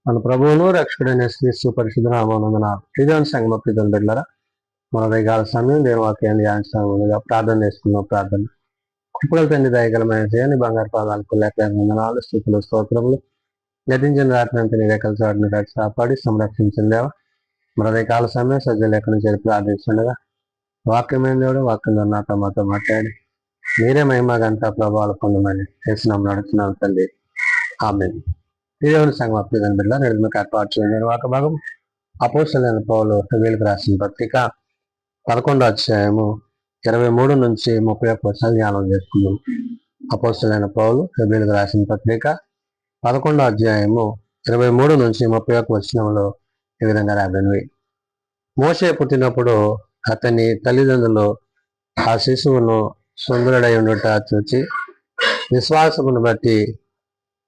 మన ప్రభువును రక్షకుడైన శ్రీస్తు పరిశుద్ధ నామమున ప్రియమైన సంగమ ప్రియమైన బిడ్డలారా, మన దయగల సమయం దేవుని వాక్యాన్ని ధ్యానించగా ప్రార్థన చేసుకున్నాం. ప్రార్థన కృపగల తండ్రి, దయగలమైన చేయని బంగారు పాదాలకు వందనాలు, స్థుతులు, స్తోత్రములు. గతించిన రాత్రి అంతా నీ రెక్కల చాటును కాపాడి సంరక్షించిందేవా. మన దయకాల సమయం సజ్జలు ఎక్కడి నుంచి ప్రార్థించండగా వాక్యమైన దేవుడు వాక్యం నాతో మాతో మాట్లాడి మీరే మహిమ గంట ప్రభావాలు పొందమని చేసినాం నడుచున్నాం తండ్రి. ఆమేన్. దేవుని సంఘం అప్పిదని బిడ్డ నడుముకు ఏర్పాటు చేయడం ఒక భాగం అపోస్తలుడైన పౌలు హెబ్రీయులకు రాసిన పత్రిక 11వ అధ్యాయము 23 నుంచి 31 వచనాలు ధ్యానం చేసుకుందాం. అపోస్తలుడైన పౌలు హెబ్రీయులకు రాసిన పత్రిక 11వ అధ్యాయము 23 నుంచి 31 వచనంలో ఈ విధంగా రాబడినవి. మోషే పుట్టినప్పుడు అతని తల్లిదండ్రులు ఆ శిశువును సుందరుడై ఉండుట చూచి విశ్వాసమును బట్టి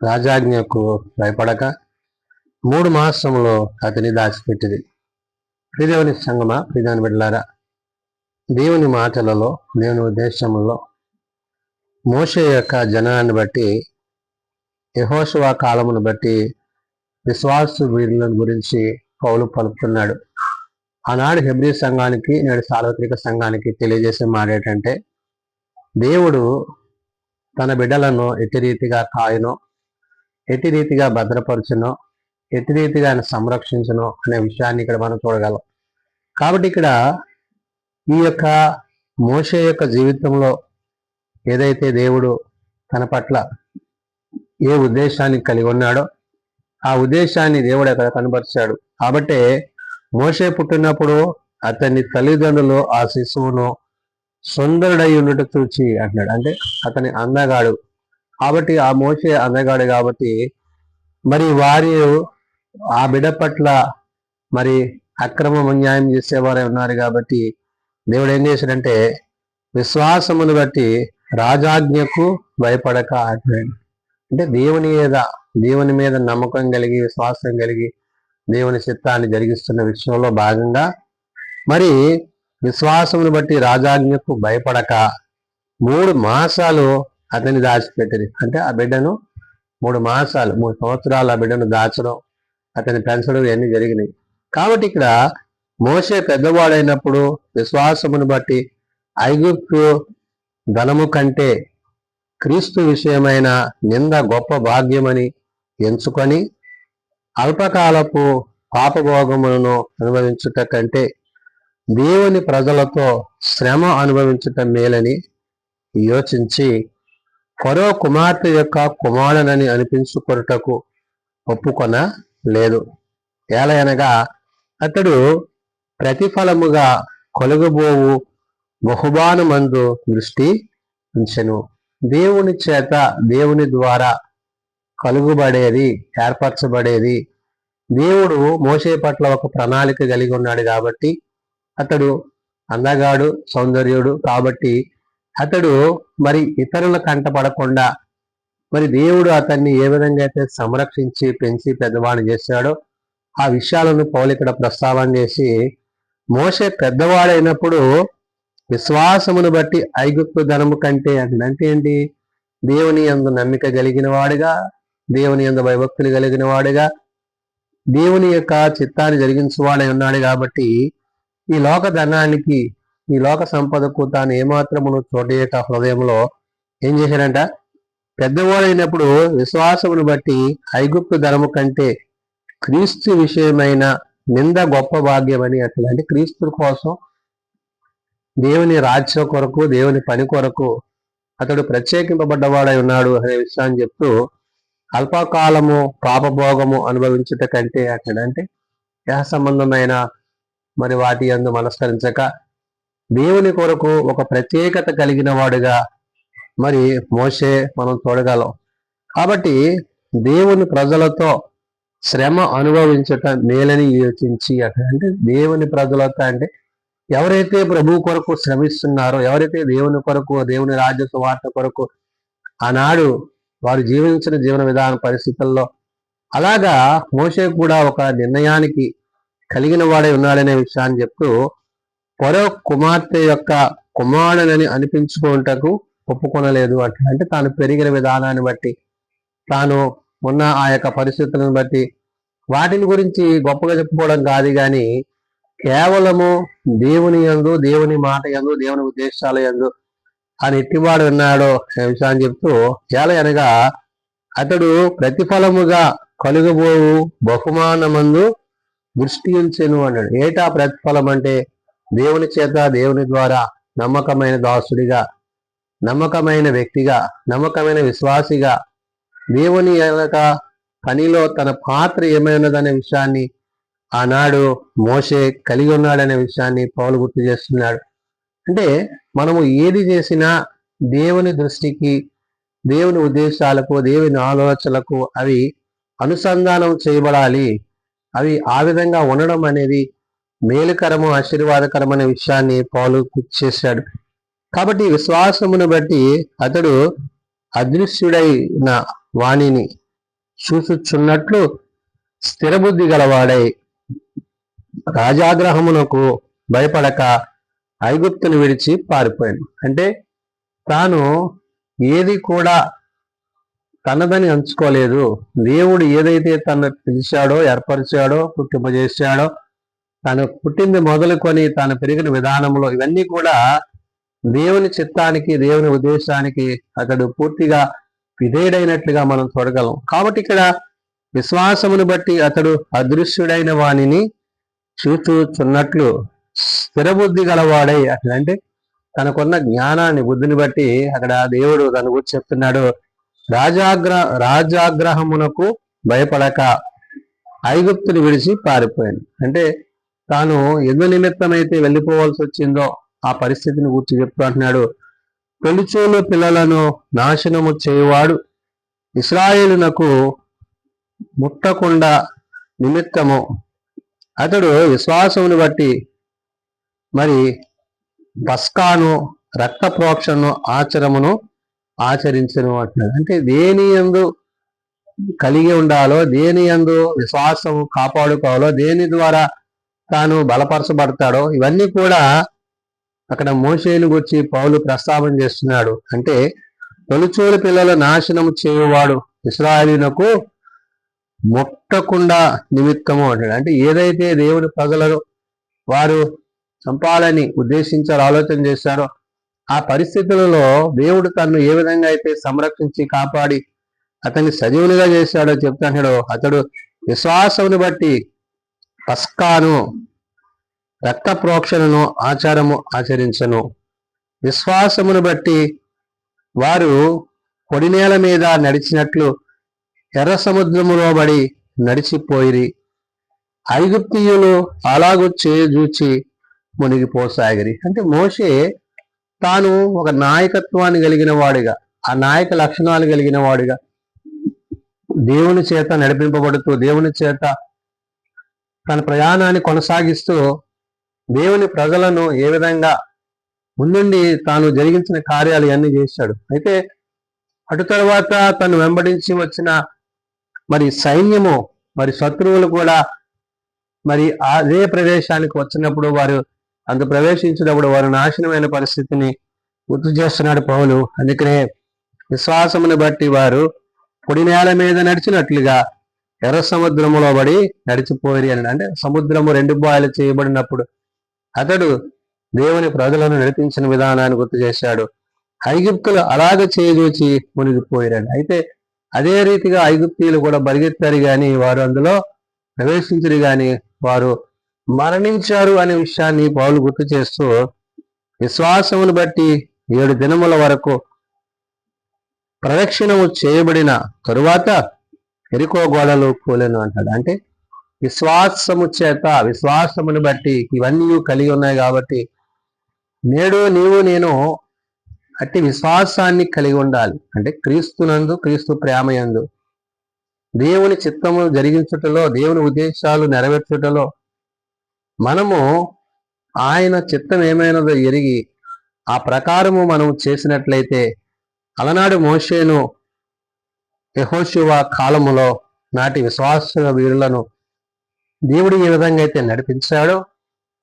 రాజాజ్ఞకు భయపడక 3 మాసంలో అతని దాచిపెట్టింది. ప్రియదేవుని సంగమా, ప్రియదేవుని బిడ్డలారా, దేవుని మాటలలో, దేవుని ఉద్దేశంలో మోషే యొక్క జనాన్ని బట్టి, యెహోషువ కాలమును బట్టి విశ్వాస వీరుల గురించి పౌలు పలుకుతున్నాడు. ఆనాడు హెబ్రీ సంఘానికి, నేడు సార్వత్రిక సంఘానికి తెలియజేసే మాట ఏంటంటే, దేవుడు తన బిడ్డలను ఎట్టి రీతిగా కాయనో, ఎట్టి రీతిగా భద్రపరచునో, ఎట్టి రీతిగా ఆయన సంరక్షించనో అనే విషయాన్ని ఇక్కడ మనం చూడగలం. కాబట్టి ఇక్కడ ఈ యొక్క మోషే యొక్క జీవితంలో ఏదైతే దేవుడు తన పట్ల ఏ ఉద్దేశాన్ని కలిగి ఉన్నాడో ఆ ఉద్దేశాన్ని దేవుడు అక్కడ కనబరిచాడు. కాబట్టి మోషే పుట్టినప్పుడు అతని తల్లిదండ్రులు ఆ శిశువును సుందరుడై ఉండుట చూచి అంటున్నాడు. అంటే అతని అందగాడు కాబట్టి, ఆ మోషే అందగాడు కాబట్టి మరి వారి ఆ బిడ్డ పట్ల మరి అక్రమం అన్యాయం చేసేవారే ఉన్నారు. కాబట్టి దేవుడు ఏం చేశాడంటే విశ్వాసమును బట్టి రాజాజ్ఞకు భయపడక అంటున్నాడు. అంటే దేవుని మీద నమ్మకం కలిగి, విశ్వాసం కలిగి దేవుని చిత్తాన్ని జరిగిస్తున్న విషయంలో భాగంగా మరి విశ్వాసమును బట్టి రాజాజ్ఞకు భయపడక 3 మాసాలు అతన్ని దాచిపెట్టింది. అంటే ఆ బిడ్డను 3 మాసాలు 3 సంవత్సరాలు ఆ బిడ్డను దాచడం, అతని పెంచడం ఇవన్నీ జరిగినాయి. కాబట్టి ఇక్కడ మోషే పెద్దవాడైనప్పుడు విశ్వాసమును బట్టి ఐగుప్తు ధనము కంటే క్రీస్తు విషయమైన నింద గొప్ప భాగ్యమని ఎంచుకొని అల్పకాలపు పాపభోగములను అనుభవించుట కంటే దేవుని ప్రజలతో శ్రమ అనుభవించుట మేలని యోచించి ఫరో కుమార్తె యొక్క కుమారుడని అనిపించుకొనుటకు ఒప్పుకొన లేదు. ఏలయనగా అతడు ప్రతిఫలముగా కొలుగుబోవు బహుమానమందు దృష్టి ఉంచెను. దేవుని చేత, దేవుని ద్వారా కలుగుబడేది, ఏర్పరచబడేది. దేవుడు మోషే పట్ల ఒక ప్రణాళిక కలిగి ఉన్నాడు కాబట్టి, అతడు అందగాడు, సౌందర్యుడు కాబట్టి అతడు మరి ఇతరుల కంటపడకుండా మరి దేవుడు అతన్ని ఏ విధంగా అయితే సంరక్షించి పెంచి పెద్దవాడిని చేశాడో ఆ విషయాలను పౌలు ఇక్కడ ప్రస్తావన చేసి, మోషే పెద్దవాడైనప్పుడు విశ్వాసమును బట్టి ఐగుప్తు ధనము కంటే అంటే ఏంటి? దేవుని యందు నమ్మిక కలిగిన వాడుగా, దేవుని యందు భయభక్తులు కలిగిన వాడుగా, దేవుని యొక్క చిత్తాన్ని జరిగించేవాడై ఉన్నాడు. కాబట్టి ఈ లోక ధనానికి, ఈ లోక సంపదకు తాను ఏమాత్రమును చోటేట హృదయంలో ఏం చేశాడంట? పెద్దవాడైనప్పుడు విశ్వాసమును బట్టి ఐగుప్తు ధనము కంటే క్రీస్తు విషయమైన నింద గొప్ప భాగ్యమని అట్లా. అంటే క్రీస్తు కోసం, దేవుని రాజ్యం కొరకు, దేవుని పని కొరకు అతడు ప్రత్యేకింపబడ్డవాడై ఉన్నాడు అనే విషయాన్ని చెప్తూ, అల్పకాలము పాపభోగము అనుభవించుట కంటే అక్కడంటే దేహ సంబంధమైన మరి వాటి యందు మనస్కరించక దేవుని కొరకు ఒక ప్రత్యేకత కలిగిన వాడుగా మరి మోషే మనం చూడగలం. కాబట్టి దేవుని ప్రజలతో శ్రమ అనుభవించట మేలని యోచించి అంటే దేవుని ప్రజలతో అంటే ఎవరైతే ప్రభు కొరకు శ్రమిస్తున్నారో, ఎవరైతే దేవుని కొరకు, దేవుని రాజ్య సువార్త కొరకు ఆనాడు వారు జీవించిన జీవన విధాన పరిస్థితుల్లో అలాగా మోషే కూడా ఒక నిర్ణయానికి కలిగిన వాడే ఉన్నాడనే విషయాన్ని చెప్తూ, ఫరో కుమార్తె యొక్క కుమారుడని అనిపించుకుంటకు ఒప్పుకొనలేదు అంటే తాను పెరిగిన విధానాన్ని బట్టి, తాను ఉన్న ఆ యొక్క పరిస్థితులను బట్టి వాటిని గురించి గొప్పగా చెప్పుకోవడం కాదు కానీ కేవలము దేవుని యందు, దేవుని మాట యందు, దేవుని ఉద్దేశాల యందు అని ఎట్టివాడు ఉన్నాడో విషయాన్ని చెప్తూ ఎలా అనగా అతడు ప్రతిఫలముగా కలుగబోవు బహుమానమందు దృష్టి ఉంచెను అన్నాడు. ఏటా ప్రతిఫలం అంటే దేవుని చేత, దేవుని ద్వారా నమ్మకమైన దాసుడిగా, నమ్మకమైన వ్యక్తిగా, నమ్మకమైన విశ్వాసిగా దేవుని యొక్క పనిలో తన పాత్ర ఏమైనదనే విషయాన్ని ఆనాడు మోషే కలిగి ఉన్నాడనే విషయాన్ని పౌలు గుర్తు చేస్తున్నాడు. అంటే మనము ఏది చేసినా దేవుని దృష్టికి, దేవుని ఉద్దేశాలకు, దేవుని ఆలోచనలకు అవి అనుసంధానం చేయబడాలి. అవి ఆ విధంగా ఉండడం అనేది మేలుకరము, ఆశీర్వాదకరం అనే విషయాన్ని పౌలు గుర్తు చేశాడు. కాబట్టి విశ్వాసమును బట్టి అతడు అదృశ్యుడైన వాణిని చూసుచున్నట్లు స్థిరబుద్ధి గలవాడై రాజాగ్రహమునకు భయపడక ఐగుప్తును విడిచి పారిపోయాడు. అంటే తాను ఏది కూడా తనదని అంచుకోలేదు. దేవుడు ఏదైతే తను పిలిచాడో, ఏర్పరిచాడో, పుట్టింపజేశాడో, తను పుట్టింది మొదలుకొని తాను పెరిగిన విధానంలో ఇవన్నీ కూడా దేవుని చిత్తానికి, దేవుని ఉద్దేశానికి అతడు పూర్తిగా విధేయుడైనట్లుగా మనం చూడగలం. కాబట్టి ఇక్కడ విశ్వాసమును బట్టి అతడు అదృశ్యుడైన వాణిని చూచుచున్నట్లు స్థిరబుద్ధి గలవాడై, అట్లంటే తనకున్న జ్ఞానాన్ని, బుద్ధిని బట్టి అక్కడ దేవుడు తన గురించి చెప్తున్నాడు. రాజాగ్రహమునకు భయపడక ఐగుప్తుని విడిచి పారిపోయాడు. అంటే తాను ఎందు నిమిత్తమైతే వెళ్ళిపోవాల్సి వచ్చిందో ఆ పరిస్థితిని గురించి చెప్తూ అంటున్నాడు. తొలిచూలు పిల్లలను నాశనము చేయువాడు ఇశ్రాయేలునకు ముట్టకుండా నిమిత్తము అతడు విశ్వాసమును బట్టి మరి పస్కాను, రక్త ప్రోక్షను ఆచరమును ఆచరించను అంటున్నాడు. అంటే దేని యందు కలిగి ఉండాలో, దేని యందు విశ్వాసం కాపాడుకోవాలో, దేని ద్వారా తాను బలపరచబడతాడో ఇవన్నీ కూడా అక్కడ మోషేను గురించి పౌలు ప్రస్తావన చేస్తున్నాడు. అంటే తొలిచూలు పిల్లల నాశనం చేయువాడు ఇశ్రాయేలునకు ముట్టకుండా నిమిత్తము అంటాడు. అంటే ఏదైతే దేవుని ప్రజలను వారు చంపాలని ఉద్దేశించారో, ఆలోచన చేశారో ఆ పరిస్థితులలో దేవుడు తనను ఏ విధంగా అయితే సంరక్షించి కాపాడి అతన్ని సజీవునిగా చేశాడో చెప్తాడు. అతడు విశ్వాసమును బట్టి పస్కాను, రక్త ప్రోక్షణను ఆచరించను. విశ్వాసమును బట్టి వారు పొడి నేల మీద నడిచినట్లు ఎర్ర సముద్రములో బడి నడిచిపోయిరి. ఐగుప్తీయులు అలాగూ చేజూచి మునిగిపోసాగిరి. అంటే మోషే తాను ఒక నాయకత్వాన్ని కలిగిన వాడిగా, ఆ నాయక లక్షణాలు కలిగిన వాడిగా దేవుని చేత నడిపింపబడుతూ, దేవుని చేత తన ప్రయాణాన్ని కొనసాగిస్తూ దేవుని ప్రజలను ఏ విధంగా ముందుండి తాను జరిగించిన కార్యాలు అన్నీ చేశాడు. అయితే అటు తర్వాత తను వెంబడించి వచ్చిన మరి సైన్యము, మరి శత్రువులు కూడా మరి అదే ప్రదేశానికి వచ్చినప్పుడు వారు అందు ప్రవేశించినప్పుడు వారు నాశనమైన పరిస్థితిని గుర్తు చేస్తున్నాడు పౌలు. అందుకనే విశ్వాసమును బట్టి వారు పొడి నేల మీద నడిచినట్లుగా ఎర్ర సముద్రములో పడి నడిచిపోయి అని. అంటే సముద్రము రెండు బాయలు చేయబడినప్పుడు అతడు దేవుని ప్రజలను నడిపించిన విధానాన్ని గుర్తు చేశాడు. ఐగుప్తులు అలాగ చేయజూచి మునిగిపోయారు. అయితే అదే రీతిగా ఐగుప్తీయులు కూడా పరిగెత్తారు కానీ వారు అందులో ప్రవేశించరు కానీ వారు మరణించారు అనే విషయాన్ని పౌలు గుర్తు చేస్తూ విశ్వాసమును బట్టి 7 దినముల వరకు ప్రదక్షిణము చేయబడిన తరువాత ఎరికో గోడలు కూలెను అంటాడు. అంటే విశ్వాసము చేత, విశ్వాసమును బట్టి ఇవన్నీ కలిగి ఉన్నాయి కాబట్టి నేడు నీవు నేను అట్టి విశ్వాసాన్ని కలిగి ఉండాలి. అంటే క్రీస్తునందు, క్రీస్తు ప్రేమయందు దేవుని చిత్తము జరిగించుటలో, దేవుని ఉద్దేశాలు నెరవేర్చుటలో మనము ఆయన చిత్తం ఏమైనదో ఎరిగి ఆ ప్రకారము మనం చేసినట్లయితే అలనాడు మోషేను, యెహోషువ కాలములో నాటి విశ్వాస వీరులను దేవుడు ఏ విధంగా అయితే నడిపించాడో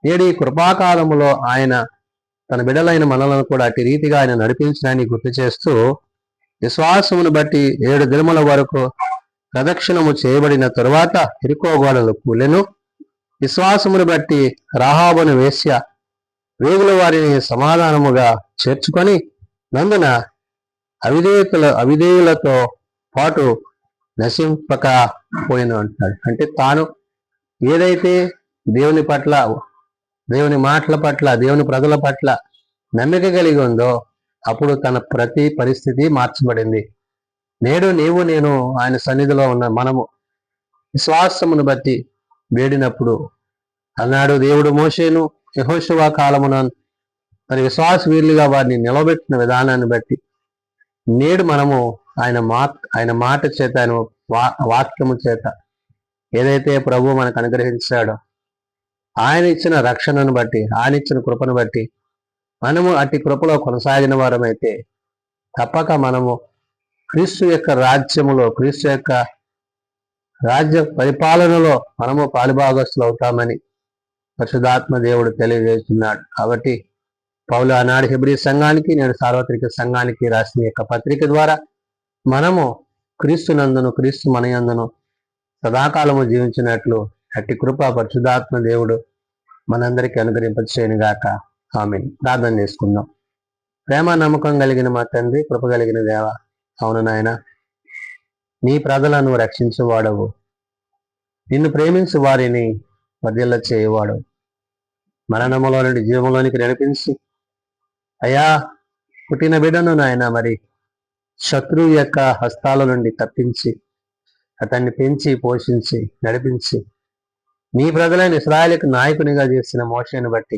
నేడు ఈ కృపాకాలములో ఆయన తన బిడ్డలైన మనలను కూడా అట్టి రీతిగా ఆయన నడిపించడాన్ని గుర్తు చేస్తూ విశ్వాసమును బట్టి 7 దినముల వరకు ప్రదక్షిణము చేయబడిన తరువాత ఎరికో గోడలు కూలెను. విశ్వాసమును బట్టి రాహాబును వేశ్య వేగుల వారిని సమాధానముగా చేర్చుకొని నందున అవిధేయులతో పాటు నశింపక పోయిను అంటున్నాడు. అంటే తాను ఏదైతే దేవుని పట్ల, దేవుని మాటల పట్ల, దేవుని ప్రజల పట్ల నమ్మిక కలిగి ఉందో అప్పుడు తన ప్రతి పరిస్థితి మార్చబడింది. నేడు నీవు నేను ఆయన సన్నిధిలో ఉన్న మనము విశ్వాసమును బట్టి వేడినప్పుడు అన్నాడు దేవుడు మోషేను యెహోషువ కాలమున మరి విశ్వాస వీరులుగా వారిని నిలబెట్టిన విధానాన్ని బట్టి నేడు మనము ఆయన మాట చేత, ఆయన వాక్యము చేత ఏదైతే ప్రభు మనకు అనుగ్రహించాడో ఆయన ఇచ్చిన రక్షణను బట్టి, ఆయన ఇచ్చిన కృపను బట్టి మనము అట్టి కృపలో కొనసాగిన వారమైతే తప్పక మనము క్రీస్తు యొక్క రాజ్యములో, క్రీస్తు యొక్క రాజ్య పరిపాలనలో మనము పాలుభాగస్తులు అవుతామని పరిశుద్ధాత్మ దేవుడు తెలియజేస్తున్నాడు. కాబట్టి పౌలు ఆనాడు హెబ్రీ సంఘానికి, నేడు సార్వత్రిక సంఘానికి రాసిన యొక్క పత్రిక ద్వారా మనము క్రీస్తు నందును, క్రీస్తు మనయందును సదాకాలము జీవించినట్లు అట్టి కృప పరిశుద్ధాత్మ దేవుడు మనందరికీ అనుగ్రహింపచేయునుగాక. ఆమేన్. ప్రార్థన చేసుకుందాం. ప్రేమ నమ్మకం కలిగిన మా తండ్రి, కృప కలిగిన దేవ, అవును నాయన, నీ ప్రజలను రక్షించేవాడవు, నిన్ను ప్రేమించు వారిని వర్ధిల్ల చేయవాడు, మరణములో నుండి జీవంలోనికి నడిపించి అయ్యా పుట్టిన బిడ్డను నాయన మరి శత్రువు యొక్క హస్తాల నుండి తప్పించి అతన్ని పెంచి పోషించి నడిపించి నీ ప్రజలైన ఇశ్రాయేలుకు నాయకునిగా చేసిన మోషేను బట్టి,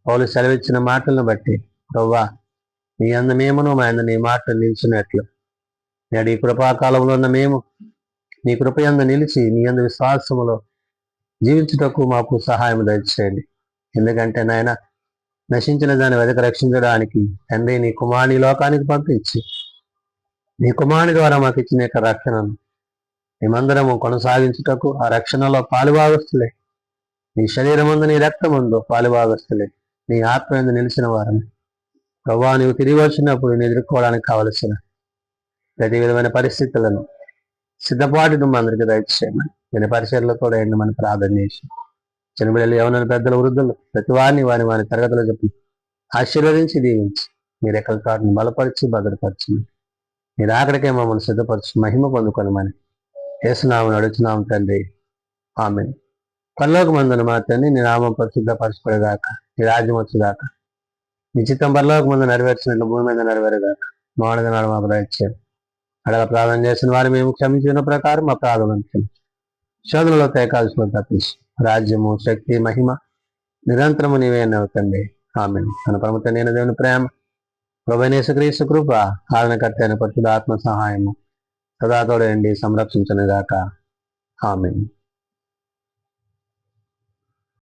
పౌలు సెలవిచ్చిన మాటలను బట్టి ప్రవ్వా నీ అందు మేమును మా అందు నీ మాటలు నిలిచినట్లు నేడు ఈ కృపాకాలంలో ఉన్న మేము నీ కృప యందు నిలిచి నీ అందు విశ్వాసములో జీవించుటకు మాకు సహాయం దయచేయండి. ఎందుకంటే నాయన నశించిన దాన్ని వెదక రక్షించడానికి తండ్రి నీ కుమారుని లోకానికి పంపించి నీ కుమారుని ద్వారా మాకు ఇచ్చిన యొక్క రక్షణను మేమందరము కొనసాగించుటకు ఆ రక్షణలో పాలుభాగస్తులే, నీ శరీరమందు నీ రక్తమందు పాలుభాగస్తులే, నీ ఆత్మ యందు నిలిచిన వారని ప్రభా నీవు తిరిగి వచ్చినప్పుడు నేను ఎదుర్కోవడానికి కావలసిన ప్రతి విధమైన పరిస్థితులను సిద్ధపాటును మా అందరికీ దయచేయమని నేను పరిచయలో కూడా ఎండమని ప్రార్థన చేసి చిన్నపిల్లలు, యవన పెద్దల, వృద్ధులు ప్రతి వారిని వారి తరగతిలో చెప్పి ఆశీర్వదించి దీవించి మీరు ఎక్కల తాటిని బలపరిచి భద్రపరిచి మీరు అక్కడికే మమ్మల్ని సిద్ధపరిచి మహిమ పొందుకొనమని యేసునామమున అడుగుచున్నాము తండ్రి. ఆమేన్. పరలోకమందున మా తండ్రి నీ నామం పరిశుద్ధపరచబడేగాక, నీ రాజ్యం వచ్చేదాకా, నీ చిత్తం పరలోకమందు నెరవేర్చినట్లు భూమి మీద నెరవేరేగాక. మామూలుగా నాడు మాకు దయచేయండి. అడగ ప్రార్థన చేసిన వారు మేము క్షమించిన ప్రకారం మా ప్రార్థన శోధనలో తేకాల్సిన తప్పించి రాజ్యము, శక్తి, మహిమ నిరంతరము నీవే అవుతండి. ఆమేన్. తన ప్రముఖ నేను దేవుని ప్రేమ, ప్రభువైన యేసుక్రీస్తు కృప, ఆదరణకర్త అయిన పరిశుద్ధ ఆత్మ సహాయము సదా తోడండి సంరక్షించునుగాక. ఆమేన్.